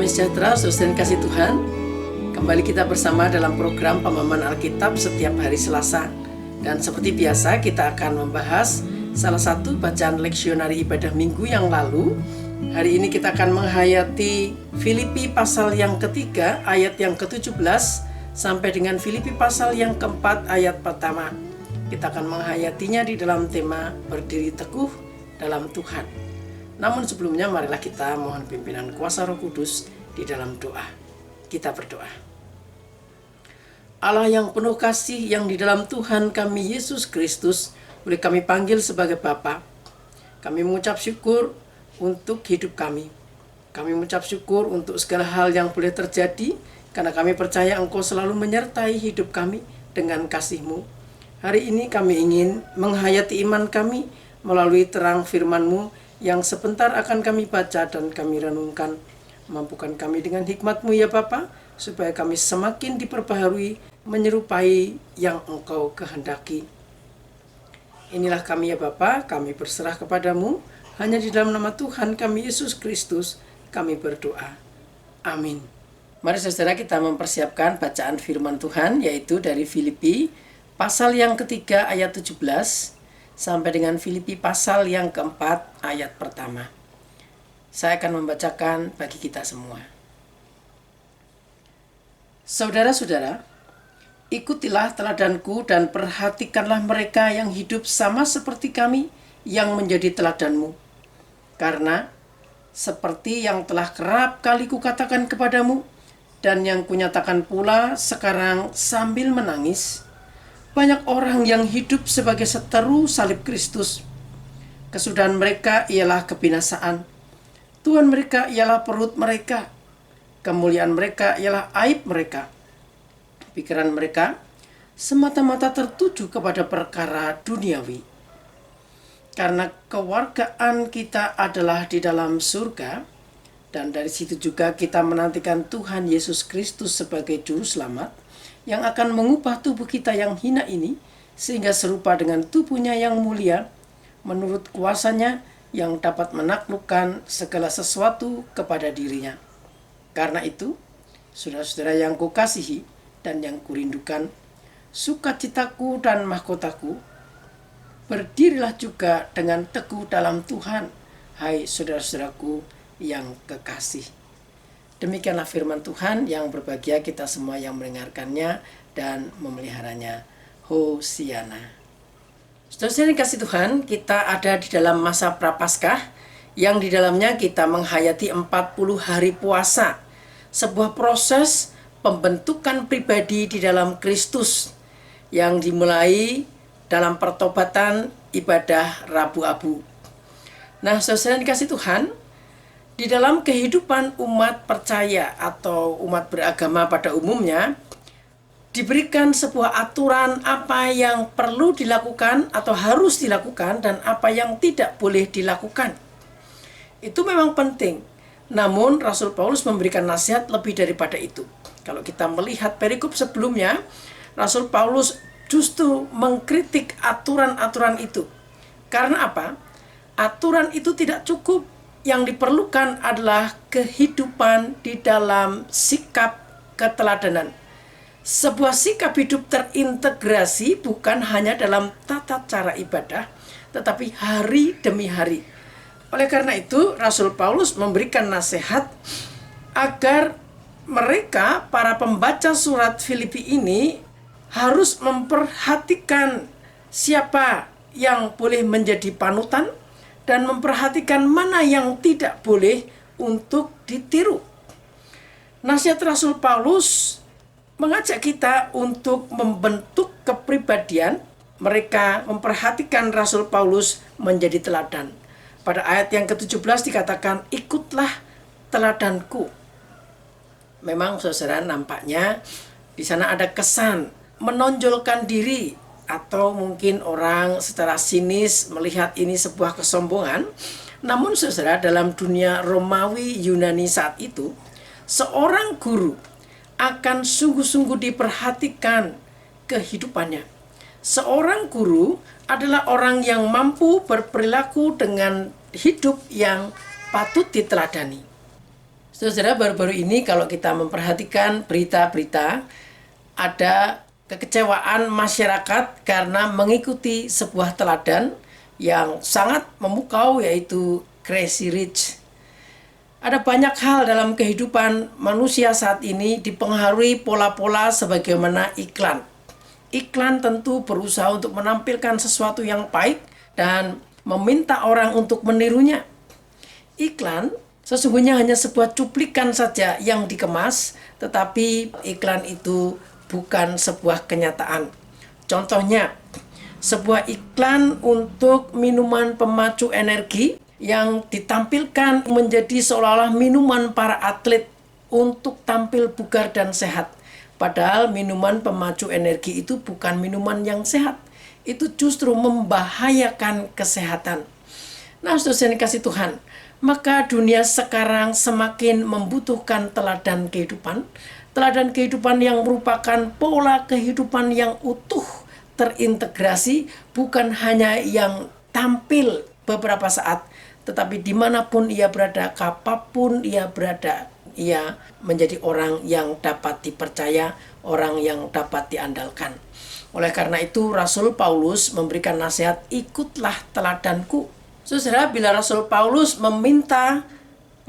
Damai sejahtera, saudara yang kasih Tuhan. Kembali kita bersama dalam program Pemahaman Alkitab setiap hari Selasa. Dan seperti biasa kita akan membahas salah satu bacaan leksionari ibadah minggu yang lalu. Hari ini kita akan menghayati Filipi pasal yang ketiga ayat yang ke-17 sampai dengan Filipi pasal yang keempat ayat pertama. Kita akan menghayatinya di dalam tema berdiri teguh dalam Tuhan. Namun sebelumnya marilah kita mohon pimpinan kuasa Roh Kudus di dalam doa. Kita berdoa. Allah yang penuh kasih, yang di dalam Tuhan kami Yesus Kristus boleh kami panggil sebagai Bapa. Kami mengucap syukur untuk hidup kami. Kami mengucap syukur untuk segala hal yang boleh terjadi, karena kami percaya Engkau selalu menyertai hidup kami dengan kasih-Mu. Hari ini kami ingin menghayati iman kami melalui terang firman-Mu yang sebentar akan kami baca dan kami renungkan. Mampukan kami dengan hikmat-Mu ya Bapa, supaya kami semakin diperbaharui menyerupai yang Engkau kehendaki. Inilah kami ya Bapa, kami berserah kepadamu. Hanya di dalam nama Tuhan kami Yesus Kristus kami berdoa. Amin. Mari saudara kita mempersiapkan bacaan firman Tuhan, yaitu dari Filipi pasal yang ketiga ayat 17 sampai dengan Filipi pasal yang keempat ayat pertama. Saya akan membacakan bagi kita semua. Saudara-saudara, ikutilah teladanku dan perhatikanlah mereka yang hidup sama seperti kami yang menjadi teladanmu. Karena seperti yang telah kerap kali kukatakan kepadamu dan yang kunyatakan pula sekarang sambil menangis, banyak orang yang hidup sebagai seteru salib Kristus. Kesudahan mereka ialah kebinasaan. Tuhan mereka ialah perut mereka. Kemuliaan mereka ialah aib mereka. Pikiran mereka semata-mata tertuju kepada perkara duniawi. Karena kewargaan kita adalah di dalam surga, dan dari situ juga kita menantikan Tuhan Yesus Kristus sebagai Juru Selamat, yang akan mengubah tubuh kita yang hina ini sehingga serupa dengan tubuhnya yang mulia menurut kuasanya yang dapat menaklukkan segala sesuatu kepada dirinya. Karena itu, saudara-saudara yang kukasihi dan yang kurindukan, sukacitaku dan mahkotaku, berdirilah juga dengan teguh dalam Tuhan, hai saudara-saudaraku yang kekasih. Demikianlah firman Tuhan, yang berbahagia kita semua yang mendengarkannya dan memeliharanya. Hosiana. Saudara yang kasih Tuhan, kita ada di dalam masa Prapaskah, yang di dalamnya kita menghayati 40 hari puasa. Sebuah proses pembentukan pribadi di dalam Kristus yang dimulai dalam pertobatan ibadah Rabu Abu. Nah, saudara yang kasih Tuhan, di dalam kehidupan umat percaya atau umat beragama pada umumnya, diberikan sebuah aturan apa yang perlu dilakukan atau harus dilakukan dan apa yang tidak boleh dilakukan. Itu memang penting. Namun Rasul Paulus memberikan nasihat lebih daripada itu. Kalau kita melihat perikop sebelumnya, Rasul Paulus justru mengkritik aturan-aturan itu. Karena apa? Aturan itu tidak cukup. Yang diperlukan adalah kehidupan di dalam sikap keteladanan. Sebuah sikap hidup terintegrasi bukan hanya dalam tata cara ibadah, tetapi hari demi hari. Oleh karena itu, Rasul Paulus memberikan nasihat agar mereka, para pembaca surat Filipi ini, harus memperhatikan siapa yang boleh menjadi panutan, dan memperhatikan mana yang tidak boleh untuk ditiru. Nasihat Rasul Paulus mengajak kita untuk membentuk kepribadian. Mereka memperhatikan Rasul Paulus menjadi teladan. Pada ayat yang ke-17 dikatakan, ikutlah teladanku. Memang saudara, nampaknya di sana ada kesan menonjolkan diri, atau mungkin orang secara sinis melihat ini sebuah kesombongan. Namun saudara, dalam dunia Romawi Yunani saat itu, seorang guru akan sungguh-sungguh diperhatikan kehidupannya. Seorang guru adalah orang yang mampu berperilaku dengan hidup yang patut diteladani. Saudara, baru-baru ini kalau kita memperhatikan berita-berita, ada kekecewaan masyarakat karena mengikuti sebuah teladan yang sangat memukau, yaitu Crazy Rich. Ada banyak hal dalam kehidupan manusia saat ini dipengaruhi pola-pola sebagaimana iklan. Iklan tentu berusaha untuk menampilkan sesuatu yang baik dan meminta orang untuk menirunya. Iklan sesungguhnya hanya sebuah cuplikan saja yang dikemas, tetapi iklan itu bukan sebuah kenyataan. Contohnya, sebuah iklan untuk minuman pemacu energi yang ditampilkan menjadi seolah-olah minuman para atlet untuk tampil bugar dan sehat. Padahal minuman pemacu energi itu bukan minuman yang sehat. Itu justru membahayakan kesehatan. Nah, saudara yang dikasih Tuhan, maka dunia sekarang semakin membutuhkan teladan kehidupan yang merupakan pola kehidupan yang utuh, terintegrasi, bukan hanya yang tampil beberapa saat, tetapi dimanapun ia berada, kapanpun ia berada, ia menjadi orang yang dapat dipercaya, orang yang dapat diandalkan. Oleh karena itu, Rasul Paulus memberikan nasihat, ikutlah teladanku. Saudara, bila Rasul Paulus meminta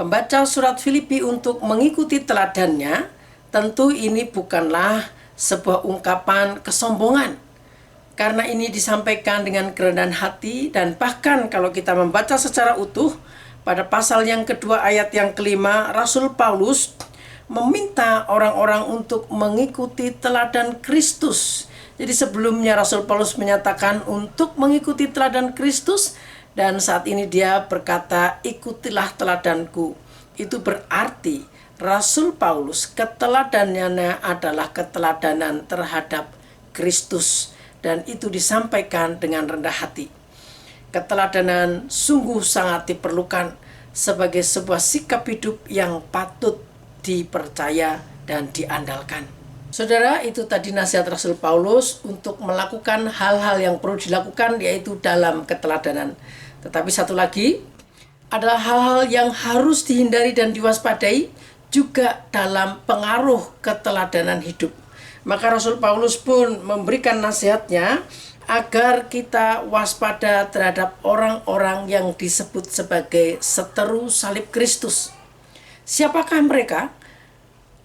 pembaca surat Filipi untuk mengikuti teladannya, tentu ini bukanlah sebuah ungkapan kesombongan. Karena ini disampaikan dengan kerendahan hati, dan bahkan kalau kita membaca secara utuh, pada pasal yang kedua ayat yang kelima, Rasul Paulus meminta orang-orang untuk mengikuti teladan Kristus. Jadi sebelumnya Rasul Paulus menyatakan untuk mengikuti teladan Kristus, dan saat ini dia berkata, ikutilah teladanku. Itu berarti Rasul Paulus keteladanannya adalah keteladanan terhadap Kristus. Dan itu disampaikan dengan rendah hati. Keteladanan sungguh sangat diperlukan sebagai sebuah sikap hidup yang patut dipercaya dan diandalkan. Saudara, itu tadi nasihat Rasul Paulus untuk melakukan hal-hal yang perlu dilakukan, yaitu dalam keteladanan. Tetapi satu lagi adalah hal-hal yang harus dihindari dan diwaspadai juga dalam pengaruh keteladanan hidup. Maka Rasul Paulus pun memberikan nasihatnya agar kita waspada terhadap orang-orang yang disebut sebagai seteru salib Kristus. Siapakah mereka?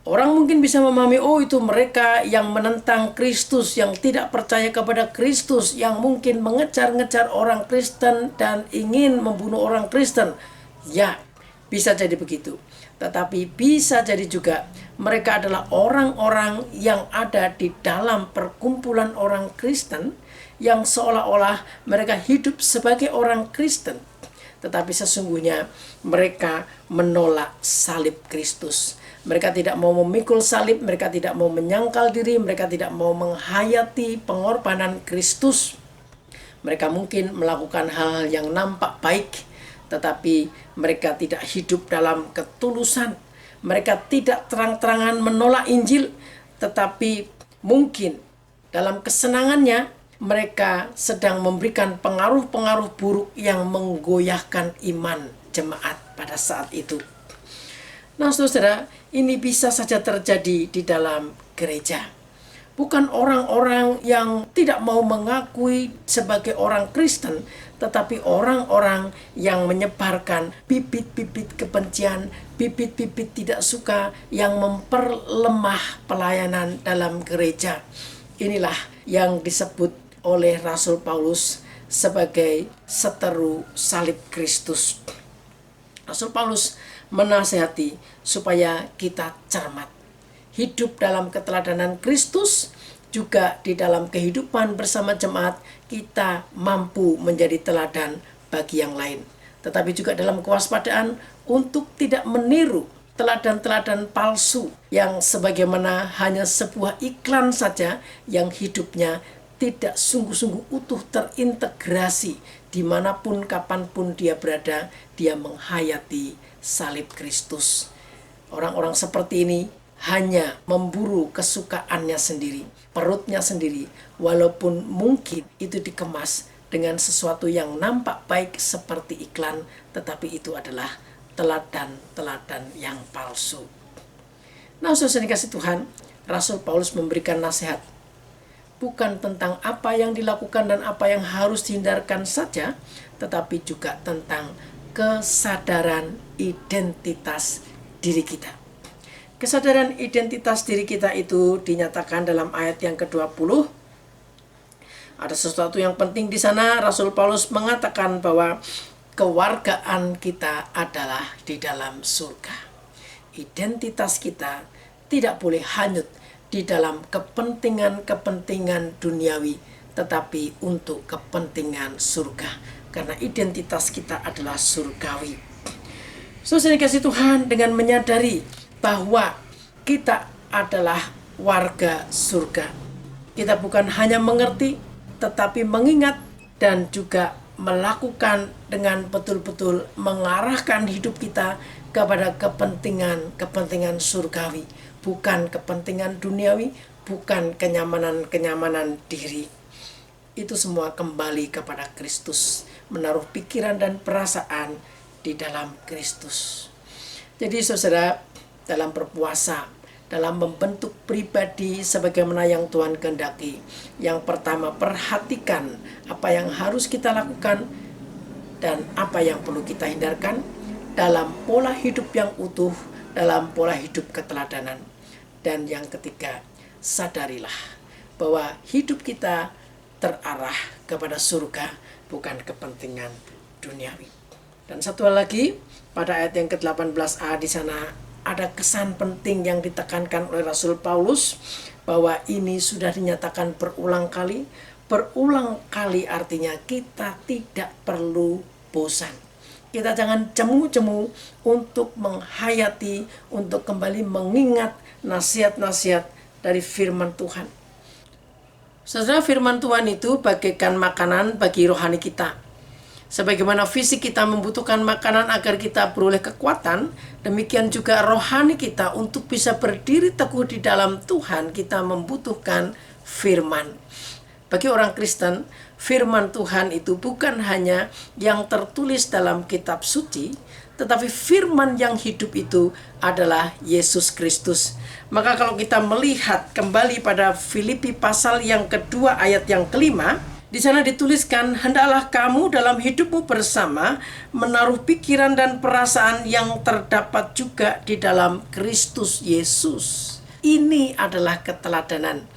Orang mungkin bisa memahami, oh itu mereka yang menentang Kristus, yang tidak percaya kepada Kristus, yang mungkin mengejar-ngejar orang Kristen dan ingin membunuh orang Kristen. Ya, bisa jadi begitu. Tetapi bisa jadi juga mereka adalah orang-orang yang ada di dalam perkumpulan orang Kristen yang seolah-olah mereka hidup sebagai orang Kristen. Tetapi sesungguhnya mereka menolak salib Kristus. Mereka tidak mau memikul salib, mereka tidak mau menyangkal diri, mereka tidak mau menghayati pengorbanan Kristus. Mereka mungkin melakukan hal-hal yang nampak baik, tetapi mereka tidak hidup dalam ketulusan. Mereka tidak terang-terangan menolak Injil, tetapi mungkin dalam kesenangannya mereka sedang memberikan pengaruh-pengaruh buruk yang menggoyahkan iman jemaat pada saat itu. Nah, saudara, ini bisa saja terjadi di dalam gereja. Bukan orang-orang yang tidak mau mengakui sebagai orang Kristen, tetapi orang-orang yang menyebarkan bibit-bibit kebencian, bibit-bibit tidak suka yang memperlemah pelayanan dalam gereja. Inilah yang disebut oleh Rasul Paulus sebagai seteru salib Kristus. Rasul Paulus menasihati supaya kita cermat, hidup dalam keteladanan Kristus, juga di dalam kehidupan bersama jemaat kita mampu menjadi teladan bagi yang lain. Tetapi juga dalam kewaspadaan untuk tidak meniru teladan-teladan palsu yang sebagaimana hanya sebuah iklan saja yang hidupnya tidak sungguh-sungguh utuh terintegrasi dimanapun kapanpun dia berada, dia menghayati salib Kristus. Orang-orang seperti ini hanya memburu kesukaannya sendiri, perutnya sendiri, walaupun mungkin itu dikemas dengan sesuatu yang nampak baik seperti iklan, tetapi itu adalah teladan-teladan yang palsu. Nah, saudara dikasih Tuhan, Rasul Paulus memberikan nasihat bukan tentang apa yang dilakukan dan apa yang harus dihindarkan saja, tetapi juga tentang kesadaran identitas diri kita. Kesadaran identitas diri kita itu dinyatakan dalam ayat yang ke-20. Ada sesuatu yang penting di sana. Rasul Paulus mengatakan bahwa kewargaan kita adalah di dalam surga. Identitas kita tidak boleh hanyut di dalam kepentingan-kepentingan duniawi, tetapi untuk kepentingan surga. Karena identitas kita adalah surgawi. Saudara kasih Tuhan, dengan menyadari bahwa kita adalah warga surga, kita bukan hanya mengerti, tetapi mengingat dan juga melakukan dengan betul-betul mengarahkan hidup kita kepada kepentingan surgawi, bukan kepentingan duniawi, bukan kenyamanan diri. Itu semua kembali kepada Kristus, menaruh pikiran dan perasaan di dalam Kristus. Jadi saudara, dalam berpuasa, dalam membentuk pribadi sebagaimana yang Tuhan kehendaki, yang pertama, perhatikan apa yang harus kita lakukan dan apa yang perlu kita hindarkan dalam pola hidup yang utuh, dalam pola hidup keteladanan. Dan yang ketiga, sadarilah bahwa hidup kita terarah kepada surga, bukan kepentingan duniawi. Dan satu hal lagi, pada ayat yang ke-18a di sana ada kesan penting yang ditekankan oleh Rasul Paulus, bahwa ini sudah dinyatakan berulang kali. Berulang kali artinya kita tidak perlu bosan. Kita jangan jemu-jemu untuk menghayati, untuk kembali mengingat nasihat-nasihat dari firman Tuhan. Saudara, firman Tuhan itu bagaikan makanan bagi rohani kita. Sebagaimana fisik kita membutuhkan makanan agar kita beroleh kekuatan, demikian juga rohani kita untuk bisa berdiri teguh di dalam Tuhan, kita membutuhkan firman. Bagi orang Kristen, firman Tuhan itu bukan hanya yang tertulis dalam kitab suci, tetapi firman yang hidup itu adalah Yesus Kristus. Maka kalau kita melihat kembali pada Filipi pasal yang kedua ayat yang kelima, di sana dituliskan, hendaklah kamu dalam hidupmu bersama menaruh pikiran dan perasaan yang terdapat juga di dalam Kristus Yesus. Ini adalah keteladanan.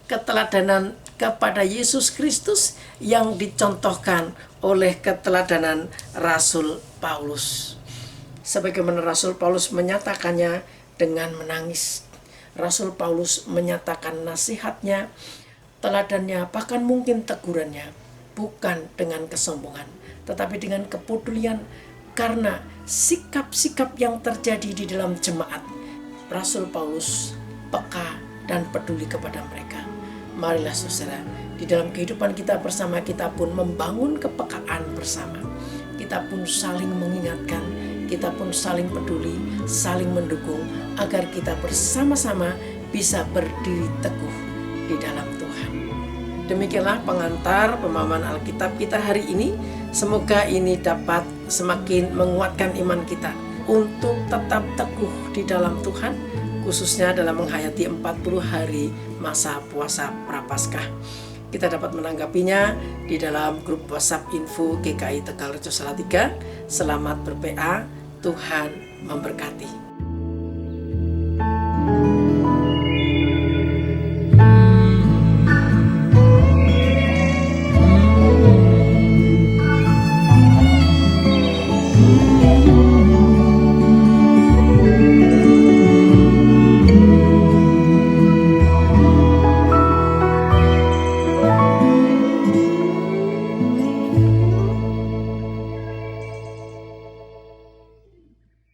Keteladanan kepada Yesus Kristus yang dicontohkan oleh keteladanan Rasul Paulus. Sebagaimana Rasul Paulus menyatakannya dengan menangis. Rasul Paulus menyatakan nasihatnya, teladannya, bahkan mungkin tegurannya, bukan dengan kesombongan, tetapi dengan kepedulian, karena sikap-sikap yang terjadi di dalam jemaat. Rasul Paulus peka dan peduli kepada mereka. Marilah saudara, di dalam kehidupan kita bersama, kita pun membangun kepekaan bersama. Kita pun saling mengingatkan, kita pun saling peduli, saling mendukung, agar kita bersama-sama bisa berdiri teguh di dalam Tuhan. Demikianlah pengantar pemahaman Alkitab kita hari ini. Semoga ini dapat semakin menguatkan iman kita untuk tetap teguh di dalam Tuhan, khususnya dalam menghayati 40 hari masa puasa Prapaskah. Kita dapat menanggapinya di dalam grup WhatsApp Info GKI Tegal Rejo Salatiga. Selamat ber-PA, Tuhan memberkati.